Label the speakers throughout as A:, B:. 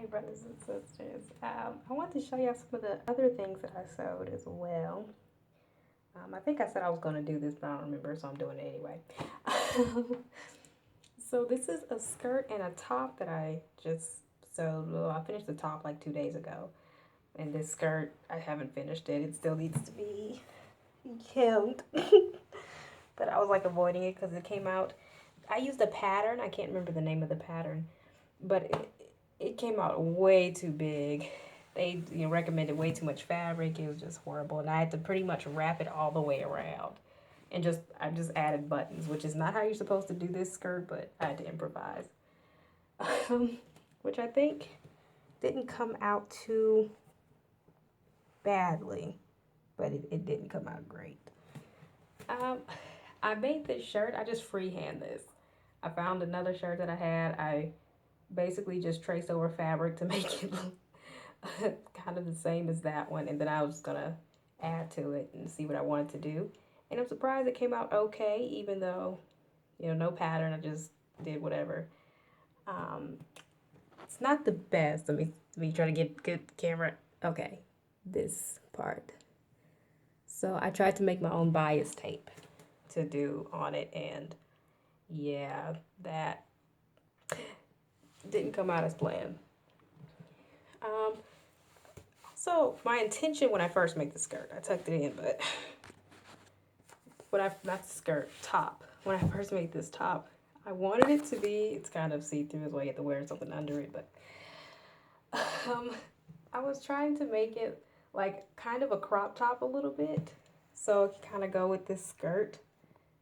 A: Hi, brothers and sisters. I want to show you some of the other things that I sewed as well. I think I said I was going to do this, but I don't remember, so I'm doing it anyway. So this is a skirt and a top that I just sewed. Well, I finished the top like 2 days ago, and this skirt I haven't finished it. It still needs to be hemmed, but I was like avoiding it because it came out. I used a pattern. I can't remember the name of the pattern, but it came out way too big. They recommended way too much fabric. It was just horrible, and I had to pretty much wrap it all the way around. And I just added buttons, which is not how you're supposed to do this skirt, but I had to improvise. Which I think didn't come out too badly, but it didn't come out great. Um, I made this shirt. I just freehand this. I found another shirt that I had. I basically just traced over fabric to make it look kind of the same as that one, and then I was gonna add to it and see what I wanted to do. And I'm surprised it came out okay, even though no pattern. I just did whatever. Um, it's not the best. Let me try to get good camera. Okay, this part. So I tried to make my own bias tape to do on it, and yeah, that didn't come out as planned. Um, so my intention when I first made the skirt, I tucked it in, but not the skirt, top. When I first made this top, I wanted it to be, it's kind of see-through as well, you have to wear something under it, but um, I was trying to make it like kind of a crop top a little bit, so it could kind of go with this skirt,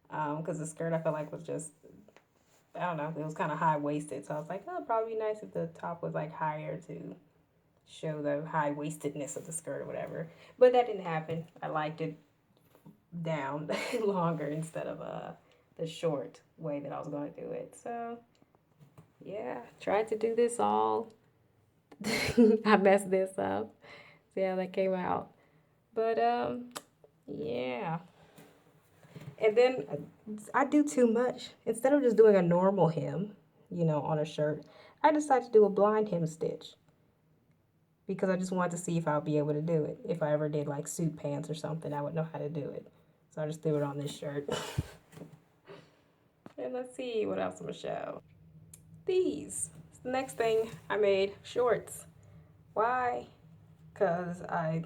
A: because the skirt I felt like was just, I don't know, it was kind of high-waisted, so I was like, oh, it'd probably be nice if the top was like higher to show the high-waistedness of the skirt or whatever, but that didn't happen. I liked it down longer instead of the short way that I was going to do it. So yeah, tried to do this all. I messed this up. See how that came out. But yeah. And then I do too much. Instead of just doing a normal hem, on a shirt, I decided to do a blind hem stitch because I just wanted to see if I'll be able to do it. If I ever did like suit pants or something, I would know how to do it. So I just threw it on this shirt. And let's see what else I'm gonna show. These. The next thing I made shorts. Why? Because I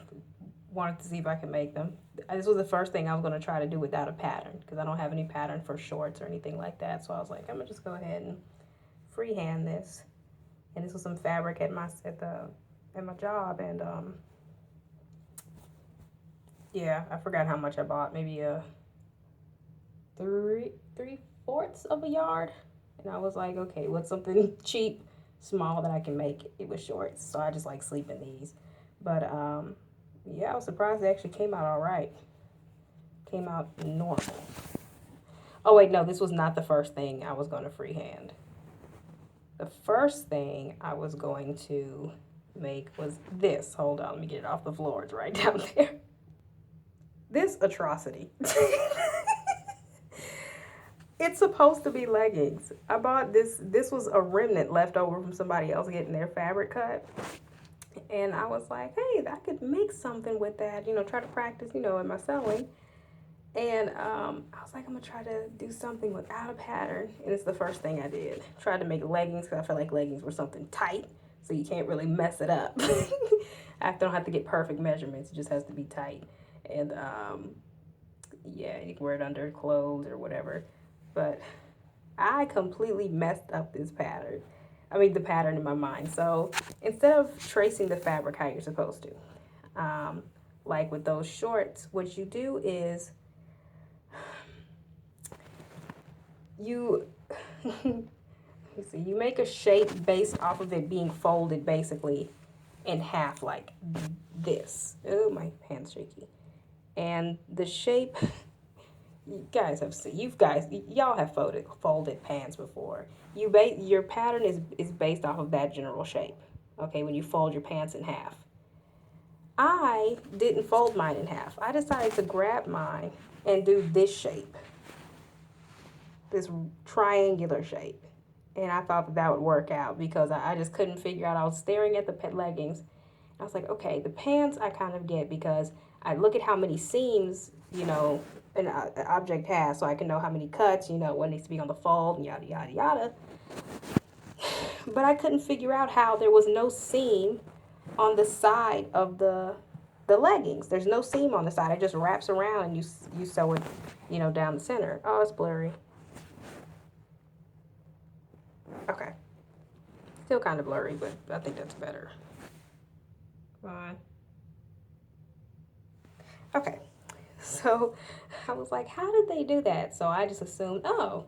A: wanted to see if I could make them. This was the first thing I was gonna try to do without a pattern because I don't have any pattern for shorts or anything like that. So I was like, I'm gonna just go ahead and freehand this. And this was some fabric at my job, and yeah, I forgot how much I bought. Maybe a three-fourths of a yard. And I was like, okay, what's something cheap, small that I can make it with shorts? So I just like sleep in these. But yeah, I was surprised it actually came out all right. Came out normal. Oh wait, no, this was not the first thing I was going to freehand. The first thing I was going to make was this. Hold on, let me get it off the floor. It's right down there. This atrocity. It's supposed to be leggings. I bought this. This was a remnant left over from somebody else getting their fabric cut. And I was like, hey, I could make something with that, try to practice, in my sewing. And I was like, I'm going to try to do something without a pattern. And it's the first thing I did. Tried to make leggings because I felt like leggings were something tight, so you can't really mess it up. I don't have to get perfect measurements. It just has to be tight. And yeah, you can wear it under clothes or whatever. But I completely messed up this pattern. I mean, the pattern in my mind. So instead of tracing the fabric how you're supposed to, like with those shorts, what you do is you you make a shape based off of it being folded basically in half like this. Oh, my hand's shaky. And the shape, you guys have seen, y'all have folded pants before. Your pattern is based off of that general shape. Okay, when you fold your pants in half. I didn't fold mine in half. I decided to grab mine and do this shape, this triangular shape. And I thought that would work out because I just couldn't figure out. I was staring at the leggings. I was like, okay, the pants I kind of get because I look at how many seams, an object has so I can know how many cuts, what needs to be on the fold and yada, yada, yada. But I couldn't figure out how there was no seam on the side of the leggings. There's no seam on the side. It just wraps around and you sew it, down the center. Oh, it's blurry. Okay. Still kind of blurry, but I think that's better. Fine. Okay. So I was like, how did they do that? So I just assumed, oh,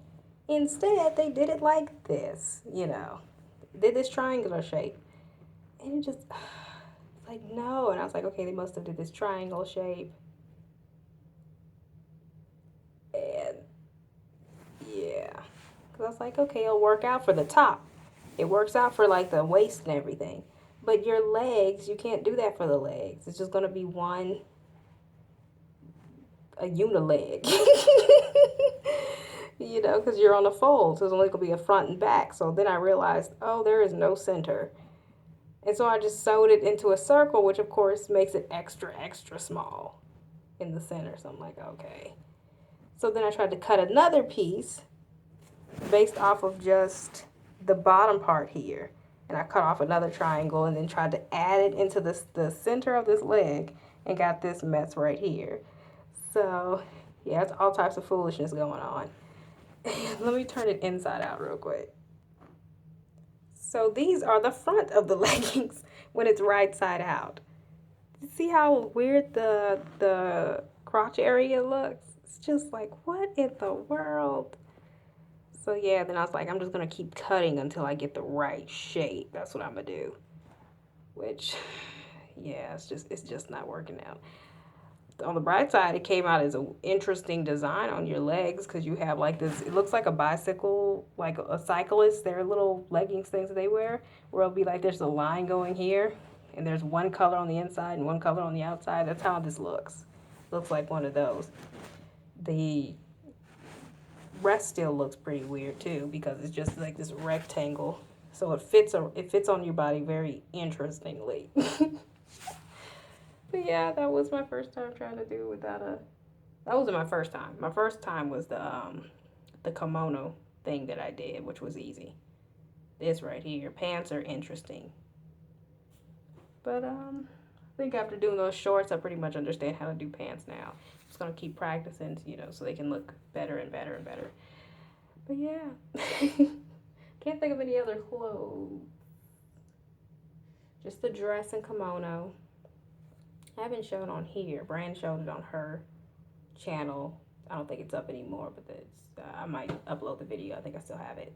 A: instead they did it like this, did this triangular shape. And it just, like, no. And I was like, okay, they must have did this triangle shape. And yeah. Because I was like, okay, it'll work out for the top. It works out for like the waist and everything. But your legs, you can't do that for the legs. It's just going to be a unileg. Because you're on a fold. So it's only going to be a front and back. So then I realized, oh, there is no center. And so I just sewed it into a circle, which of course makes it extra, extra small in the center. So I'm like, okay. So then I tried to cut another piece based off of just the bottom part here. And I cut off another triangle and then tried to add it into the center of this leg and got this mess right here. So, yeah, it's all types of foolishness going on. Let me turn it inside out real quick. So these are the front of the leggings when it's right side out. See how weird the crotch area looks? It's just like, what in the world? So yeah, then I was like, I'm just gonna keep cutting until I get the right shape. That's what I'm gonna do. Which, yeah, it's just not working out. On the bright side, it came out as an interesting design on your legs because you have like this. It looks like a bicycle, like a cyclist. Their little leggings things that they wear, where it'll be like there's a line going here, and there's one color on the inside and one color on the outside. That's how this looks. Looks like one of those. The rest still looks pretty weird too because it's just like this rectangle. So it fits on your body very interestingly. But yeah, that was my first time trying to do without a. That wasn't my first time. My first time was the kimono thing that I did, which was easy. This right here, pants are interesting. But I think after doing those shorts, I pretty much understand how to do pants now. I'm just gonna keep practicing, so they can look better and better and better. But yeah, can't think of any other clothes. Just the dress and kimono. I haven't shown on here. Brand showed it on her channel. I don't think it's up anymore, but I might upload the video. I think I still have it.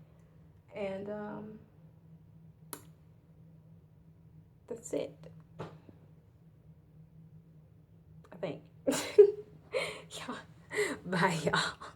A: And that's it. I think. Yeah. Bye, y'all.